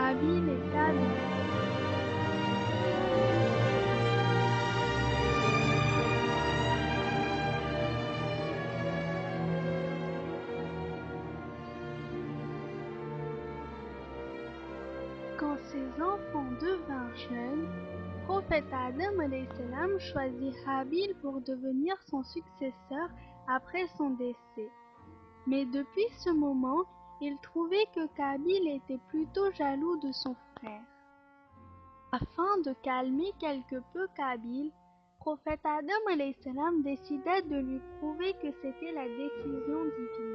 Habil et Kabil. Quand ses enfants devinrent jeunes, prophète Adam alayhi salam choisit Habil pour devenir son successeur après son décès. Mais depuis ce moment, il trouvait que Kabil était plutôt jaloux de son frère. Afin de calmer quelque peu Kabil, prophète Adam alayhi salam décida de lui prouver que c'était la décision divine.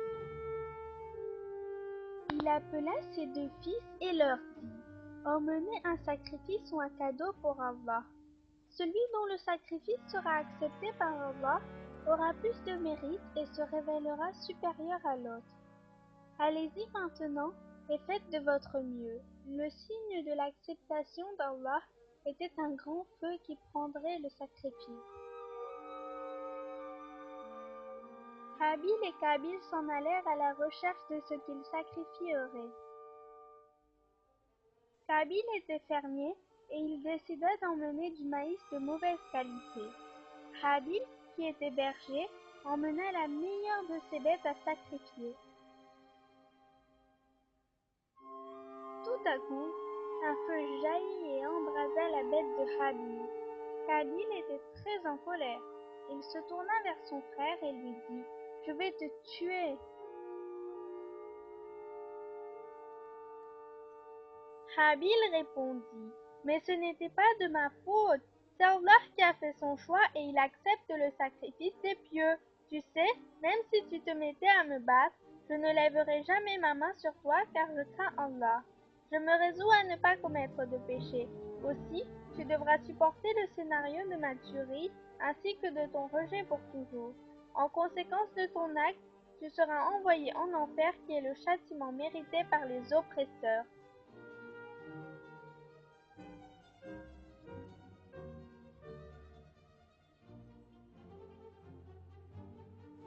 Il appela ses deux fils et leur dit: emmenez un sacrifice ou un cadeau pour Allah. Celui dont le sacrifice sera accepté par Allah aura plus de mérite et se révélera supérieur à l'autre. Allez-y maintenant et faites de votre mieux. Le signe de l'acceptation d'Allah était un grand feu qui prendrait le sacrifice. Habil et Kabil s'en allèrent à la recherche de ce qu'ils sacrifieraient. Kabil était fermier et il décida d'emmener du maïs de mauvaise qualité. Habil, qui était berger, emmena la meilleure de ses bêtes à sacrifier. Tout à coup, un feu jaillit et embrasa la bête de Habil. Kabil était très en colère. Il se tourna vers son frère et lui dit: je vais te tuer. Habil répondit: mais ce n'était pas de ma faute. C'est Allah qui a fait son choix et il accepte le sacrifice des pieux. Tu sais, même si tu te mettais à me battre, je ne lèverai jamais ma main sur toi car je crains Allah. Je me résous à ne pas commettre de péché. Aussi, tu devras supporter le scénario de ma tuerie ainsi que de ton rejet pour toujours. En conséquence de ton acte, tu seras envoyé en enfer qui est le châtiment mérité par les oppresseurs.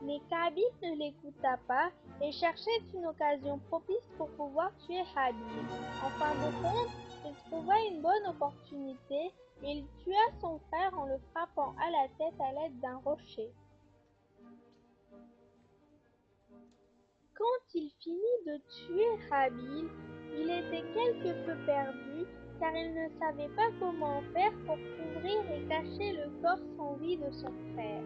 Mais Kabil ne l'écouta pas et cherchait une occasion propice pour pouvoir tuer Habil. En fin de compte, il trouva une bonne opportunité et il tua son frère en le frappant à la tête à l'aide d'un rocher. Quand il finit de tuer Habil, il était quelque peu perdu car il ne savait pas comment faire pour couvrir et cacher le corps sans vie de son frère.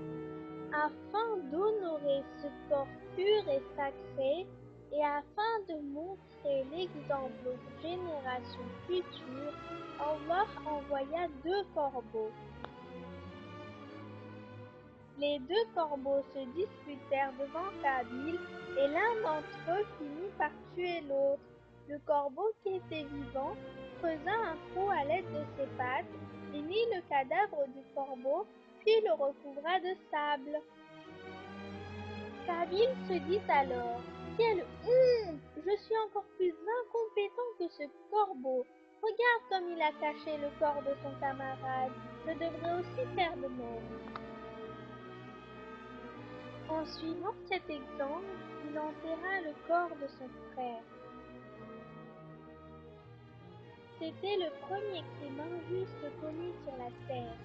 Afin d'honorer ce corps pur et sacré, et afin de montrer l'exemple aux générations futures, Allah envoya 2 corbeaux. Les 2 corbeaux se disputèrent devant Kabil, et l'un d'entre eux finit par tuer l'autre. Le corbeau qui était vivant creusa un trou à l'aide de ses pattes, et mit le cadavre du corbeau, puis le recouvra de sable. Kabil se dit alors: quelle honte! Je suis encore plus incompétent que ce corbeau. Regarde comme il a caché le corps de son camarade. Je devrais aussi faire de même. En suivant cet exemple, il enterra le corps de son frère. C'était le premier crime injuste commis sur la terre.